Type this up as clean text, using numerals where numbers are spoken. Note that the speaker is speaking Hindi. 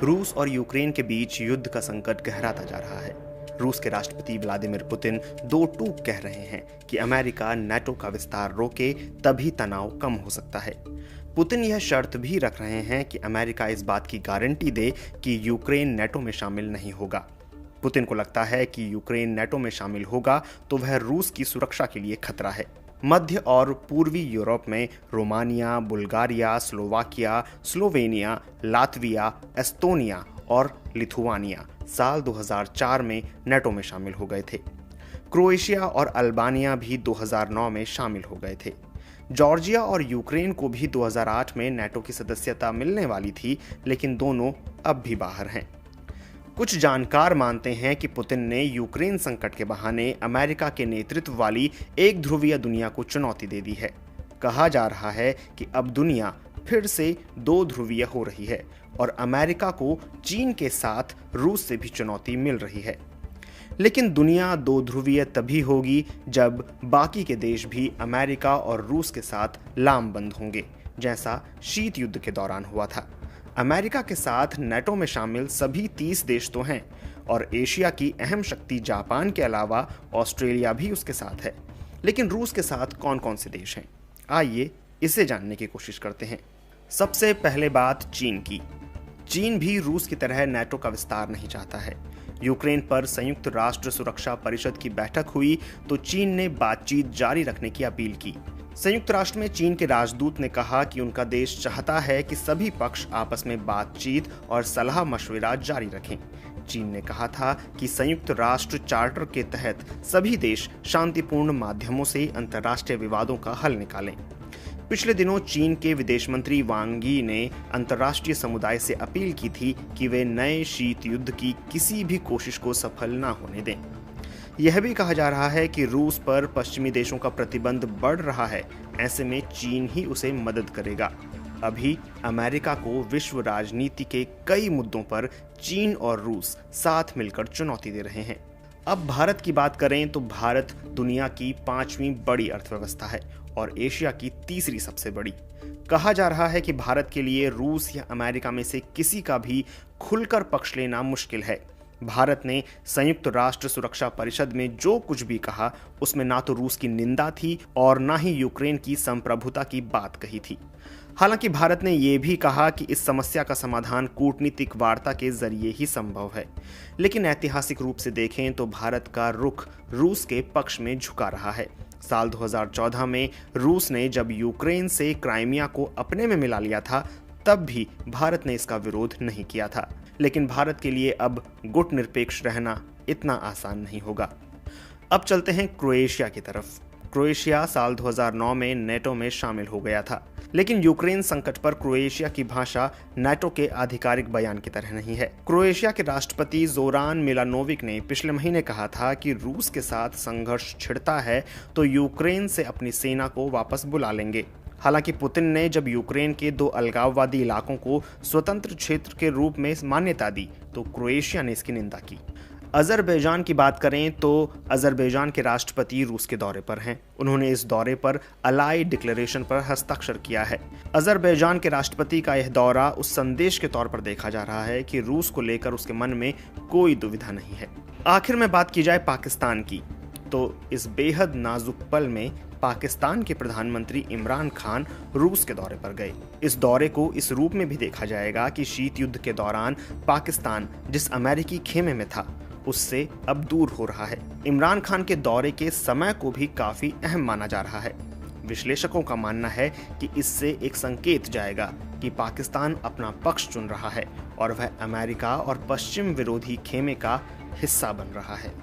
रूस और यूक्रेन के बीच युद्ध का संकट गहराता जा रहा है। रूस के राष्ट्रपति व्लादिमीर पुतिन दो टूक कह रहे हैं कि अमेरिका नाटो का विस्तार रोके तभी तनाव कम हो सकता है। पुतिन यह शर्त भी रख रहे हैं कि अमेरिका इस बात की गारंटी दे कि यूक्रेन नाटो में शामिल नहीं होगा। पुतिन को लगता है कि यूक्रेन नाटो में शामिल होगा तो वह रूस की सुरक्षा के लिए खतरा है। मध्य और पूर्वी यूरोप में Romania, Bulgaria, Slovakia, Slovenia, Latvia, Estonia और लिथुआनिया साल 2004 में नाटो में शामिल हो गए थे। क्रोएशिया और अल्बानिया भी 2009 में शामिल हो गए थे। जॉर्जिया और यूक्रेन को भी 2008 में नाटो की सदस्यता मिलने वाली थी, लेकिन दोनों अब भी बाहर हैं। कुछ जानकार मानते हैं कि पुतिन ने यूक्रेन संकट के बहाने अमेरिका के नेतृत्व वाली एक ध्रुवीय दुनिया को चुनौती दे दी है। कहा जा रहा है कि अब दुनिया फिर से दो ध्रुवीय हो रही है और अमेरिका को चीन के साथ रूस से भी चुनौती मिल रही है। लेकिन दुनिया दो ध्रुवीय तभी होगी जब बाकी के देश भी अमेरिका और रूस के साथ लामबंद होंगे, जैसा शीत युद्ध के दौरान हुआ था। अमेरिका के साथ नाटो में शामिल सभी 30 देश तो हैं और एशिया की अहम शक्ति जापान के अलावा ऑस्ट्रेलिया भी उसके साथ है। लेकिन रूस के साथ कौन कौन से देश हैं? आइए इसे जानने की कोशिश करते हैं। सबसे पहले बात चीन की। चीन भी रूस की तरह नाटो का विस्तार नहीं चाहता है। यूक्रेन पर संयुक्त राष्ट्र सुरक्षा परिषद की बैठक हुई तो चीन ने बातचीत जारी रखने की अपील की। संयुक्त राष्ट्र में चीन के राजदूत ने कहा कि उनका देश चाहता है कि सभी पक्ष आपस में बातचीत और सलाह मशविरा जारी रखें। चीन ने कहा था कि संयुक्त राष्ट्र चार्टर के तहत सभी देश शांतिपूर्ण माध्यमों से अंतर्राष्ट्रीय विवादों का हल निकालें। पिछले दिनों चीन के विदेश मंत्री वांग यी ने अंतर्राष्ट्रीय समुदाय से अपील की थी कि वे नए शीत युद्ध की किसी भी कोशिश को सफल न होने दें। यह भी कहा जा रहा है कि रूस पर पश्चिमी देशों का प्रतिबंध बढ़ रहा है, ऐसे में चीन ही उसे मदद करेगा। अभी अमेरिका को विश्व राजनीति के कई मुद्दों पर चीन और रूस साथ मिलकर चुनौती दे रहे हैं। अब भारत की बात करें तो भारत दुनिया की 5वीं बड़ी अर्थव्यवस्था है और एशिया की तीसरी सबसे बड़ी। कहा जा रहा है कि भारत के लिए रूस या अमेरिका में से किसी का भी खुलकर पक्ष लेना मुश्किल है। भारत ने संयुक्त राष्ट्र सुरक्षा परिषद में जो कुछ भी कहा उसमें ना तो रूस की निंदा थी और ना ही यूक्रेन की संप्रभुता की बात कही थी। हालांकि भारत ने यह भी कहा कि इस समस्या का समाधान कूटनीतिक वार्ता के जरिए ही संभव है। लेकिन ऐतिहासिक रूप से देखें तो भारत का रुख रूस के पक्ष में झुका रहा है। साल 2014 में रूस ने जब यूक्रेन से क्राइमिया को अपने में मिला लिया था, तब भी भारत ने इसका विरोध नहीं किया था। लेकिन भारत के लिए अब गुट निरपेक्ष रहना इतना आसान नहीं होगा। अब चलते हैं क्रोएशिया की तरफ। क्रोएशिया साल 2009 में नाटो में शामिल हो गया था, लेकिन यूक्रेन संकट पर क्रोएशिया की भाषा नाटो के आधिकारिक बयान की तरह नहीं है। क्रोएशिया के राष्ट्रपति जोरान मिलानोविक ने पिछले महीने कहा था कि रूस के साथ संघर्ष छिड़ता है तो यूक्रेन से अपनी सेना को वापस बुला लेंगे। हालांकि पुतिन ने जब यूक्रेन के 2 अलगाववादी इलाकों को स्वतंत्र क्षेत्र के रूप में मान्यता दी तो क्रोएशिया ने इसकी निंदा की। अजरबैजान की बात करें तो अजरबैजान के राष्ट्रपति रूस के दौरे पर हैं। उन्होंने इस दौरे पर अलाई डिक्लेरेशन पर हस्ताक्षर किया है। अजरबैजान के राष्ट्रपति का यह दौरा उस संदेश के तौर पर देखा जा रहा है कि रूस को लेकर उसके मन में कोई दुविधा नहीं है। आखिर में बात की जाए पाकिस्तान की, तो इस बेहद नाजुक पल में पाकिस्तान के प्रधानमंत्री इमरान खान रूस के दौरे पर गए। इस दौरे को इस रूप में भी देखा जाएगा कि शीत युद्ध के दौरान पाकिस्तान जिस अमेरिकी खेमे में था उससे अब दूर हो रहा है। इमरान खान के दौरे के समय को भी काफी अहम माना जा रहा है। विश्लेषकों का मानना है कि इससे एक संकेत जाएगा कि पाकिस्तान अपना पक्ष चुन रहा है और वह अमेरिका और पश्चिम विरोधी खेमे का हिस्सा बन रहा है।